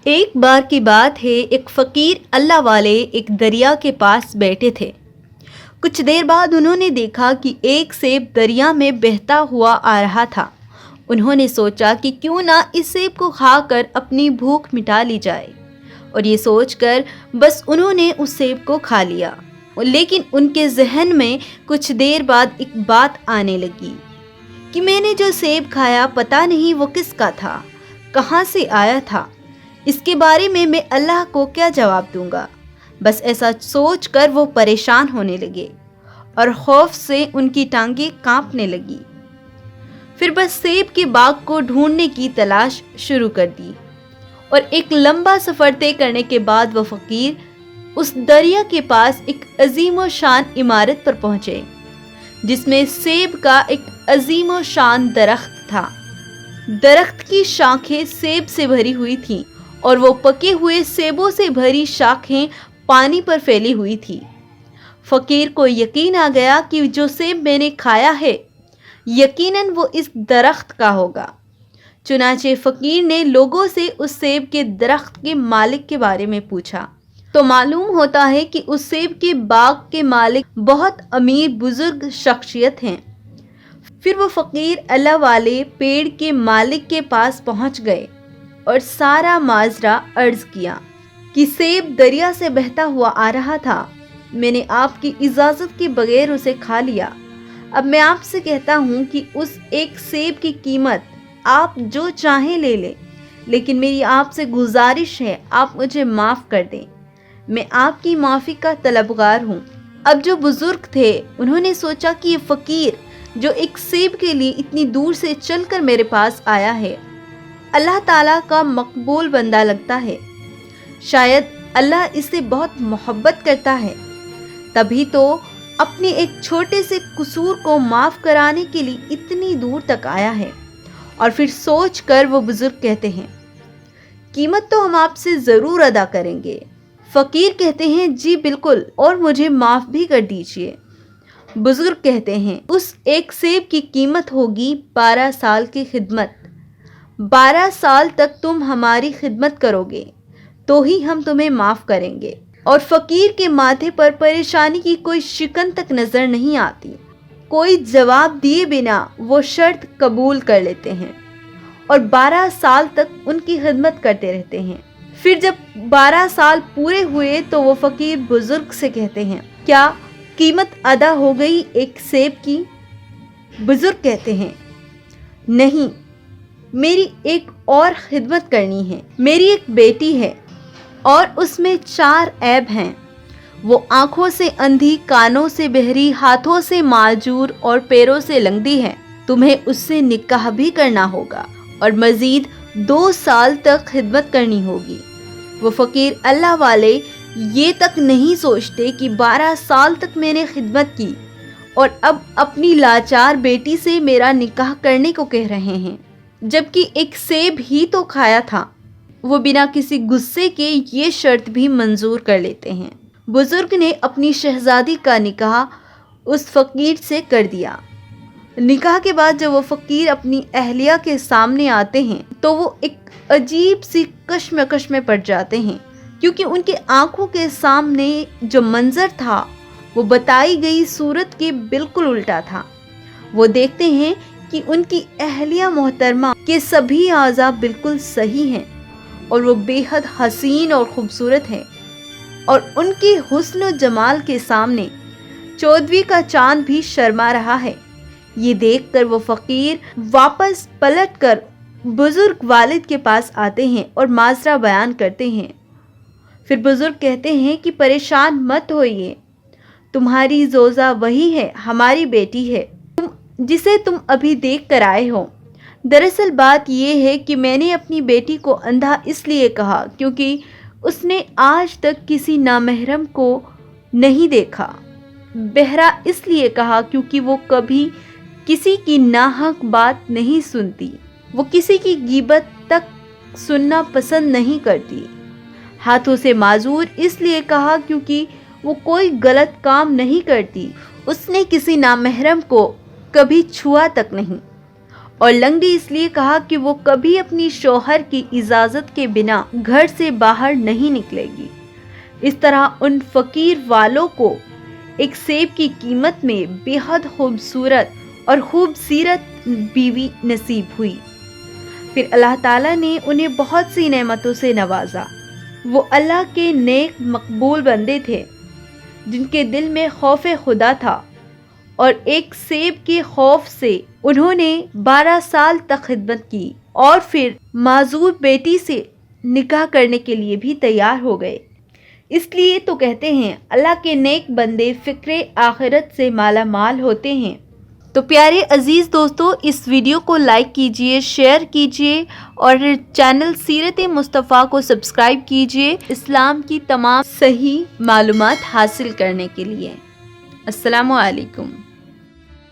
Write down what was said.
ایک بار کی بات ہے، ایک فقیر اللہ والے ایک دریا کے پاس بیٹھے تھے۔ کچھ دیر بعد انہوں نے دیکھا کہ ایک سیب دریا میں بہتا ہوا آ رہا تھا۔ انہوں نے سوچا کہ کیوں نہ اس سیب کو کھا کر اپنی بھوک مٹا لی جائے، اور یہ سوچ کر بس انہوں نے اس سیب کو کھا لیا۔ لیکن ان کے ذہن میں کچھ دیر بعد ایک بات آنے لگی کہ میں نے جو سیب کھایا پتہ نہیں وہ کس کا تھا، کہاں سے آیا تھا، اس کے بارے میں اللہ کو کیا جواب دوں گا۔ بس ایسا سوچ کر وہ پریشان ہونے لگے اور خوف سے ان کی ٹانگیں کانپنے لگی۔ پھر بس سیب کے باغ کو ڈھونڈنے کی تلاش شروع کر دی، اور ایک لمبا سفر طے کرنے کے بعد وہ فقیر اس دریا کے پاس ایک عظیم و شان عمارت پر پہنچے، جس میں سیب کا ایک عظیم و شان درخت تھا۔ درخت کی شاخیں سیب سے بھری ہوئی تھیں، اور وہ پکے ہوئے سیبوں سے بھری شاخیں پانی پر پھیلی ہوئی تھی۔ فقیر کو یقین آ گیا کہ جو سیب میں نے کھایا ہے یقیناً وہ اس درخت کا ہوگا۔ چنانچہ فقیر نے لوگوں سے اس سیب کے درخت کے مالک کے بارے میں پوچھا، تو معلوم ہوتا ہے کہ اس سیب کے باغ کے مالک بہت امیر بزرگ شخصیت ہیں۔ پھر وہ فقیر اللہ والے پیڑ کے مالک کے پاس پہنچ گئے اور سارا ماجرا عرض کیا کہ سیب دریا سے بہتا ہوا آ رہا تھا، میں نے آپ کی اجازت کے بغیر اسے کھا لیا۔ اب میں آپ سے کہتا ہوں کہ اس ایک سیب کی قیمت آپ جو چاہیں لے لیں، لیکن میری آپ سے گزارش ہے آپ مجھے معاف کر دیں، میں آپ کی معافی کا طلبگار ہوں۔ اب جو بزرگ تھے انہوں نے سوچا کہ یہ فقیر جو ایک سیب کے لیے اتنی دور سے چل کر میرے پاس آیا ہے، اللہ تعالیٰ کا مقبول بندہ لگتا ہے، شاید اللہ اس سے بہت محبت کرتا ہے، تبھی تو اپنے ایک چھوٹے سے قصور کو معاف کرانے کے لیے اتنی دور تک آیا ہے۔ اور پھر سوچ کر وہ بزرگ کہتے ہیں، قیمت تو ہم آپ سے ضرور ادا کریں گے۔ فقیر کہتے ہیں، جی بالکل، اور مجھے معاف بھی کر دیجیے۔ بزرگ کہتے ہیں، اس ایک سیب کی قیمت ہوگی 12 سال کی خدمت۔ 12 سال تک تم ہماری خدمت کرو گے تو ہی ہم تمہیں معاف کریں گے۔ اور فقیر کے ماتھے پر پریشانی کی کوئی شکن تک نظر نہیں آتی۔ کوئی جواب دیے بنا وہ شرط قبول کر لیتے ہیں اور 12 سال تک ان کی خدمت کرتے رہتے ہیں۔ پھر جب 12 سال پورے ہوئے تو وہ فقیر بزرگ سے کہتے ہیں، کیا قیمت ادا ہو گئی ایک سیب کی؟ بزرگ کہتے ہیں، نہیں، میری ایک اور خدمت کرنی ہے۔ میری ایک بیٹی ہے اور اس میں 4 عیب ہیں۔ وہ آنکھوں سے اندھی، کانوں سے بہری، ہاتھوں سے معذور اور پیروں سے لنگڑی ہے۔ تمہیں اس سے نکاح بھی کرنا ہوگا اور مزید 2 سال تک خدمت کرنی ہوگی۔ وہ فقیر اللہ والے یہ تک نہیں سوچتے کہ 12 سال تک میں نے خدمت کی اور اب اپنی لاچار بیٹی سے میرا نکاح کرنے کو کہہ رہے ہیں، جبکہ ایک سیب ہی تو کھایا تھا۔ وہ بنا کسی غصے کے یہ شرط بھی منظور کر لیتے ہیں۔ بزرگ نے اپنی شہزادی کا نکاح اس فقیر سے کر دیا۔ نکاح کے بعد جب وہ فقیر اپنی اہلیہ کے سامنے آتے ہیں تو وہ ایک عجیب سی کشمکش میں پڑ جاتے ہیں، کیونکہ ان کے آنکھوں کے سامنے جو منظر تھا وہ بتائی گئی صورت کے بالکل الٹا تھا۔ وہ دیکھتے ہیں کہ ان کی اہلیہ محترمہ کے سبھی اعضاء بالکل صحیح ہیں اور وہ بے حد حسین اور خوبصورت ہیں، اور ان کے حسن و جمال کے سامنے 14ویں کا چاند بھی شرما رہا ہے۔ یہ دیکھ کر وہ فقیر واپس پلٹ کر بزرگ والد کے پاس آتے ہیں اور ماجرا بیان کرتے ہیں۔ پھر بزرگ کہتے ہیں کہ پریشان مت ہوئیے، تمہاری زوجہ وہی ہے، ہماری بیٹی ہے جسے تم ابھی دیکھ کر آئے ہو۔ دراصل بات یہ ہے کہ میں نے اپنی بیٹی کو اندھا اس لیے کہا کیونکہ اس نے آج تک کسی نامحرم کو نہیں دیکھا، بہرا اس لیے کہا کیونکہ وہ کبھی کسی کی ناحق بات نہیں سنتی، وہ کسی کی غیبت تک سننا پسند نہیں کرتی۔ ہاتھوں سے معذور اس لیے کہا کیونکہ وہ کوئی غلط کام نہیں کرتی، اس نے کسی نامحرم کو کبھی چھوا تک نہیں۔ اور لنگڑی اس لیے کہا کہ وہ کبھی اپنی شوہر کی اجازت کے بنا گھر سے باہر نہیں نکلے گی۔ اس طرح ان فقیر والوں کو ایک سیب کی قیمت میں بے حد خوبصورت اور خوبصیرت بیوی نصیب ہوئی۔ پھر اللہ تعالیٰ نے انہیں بہت سی نعمتوں سے نوازا۔ وہ اللہ کے نیک مقبول بندے تھے جن کے دل میں خوف خدا تھا، اور ایک سیب کے خوف سے انہوں نے 12 سال تک خدمت کی اور پھر معذور بیٹی سے نکاح کرنے کے لیے بھی تیار ہو گئے۔ اس لیے تو کہتے ہیں اللہ کے نیک بندے فکر آخرت سے مالا مال ہوتے ہیں۔ تو پیارے عزیز دوستو، اس ویڈیو کو لائک کیجئے، شیئر کیجئے اور چینل سیرت مصطفیٰ کو سبسکرائب کیجئے اسلام کی تمام صحیح معلومات حاصل کرنے کے لیے۔ السلام علیکم۔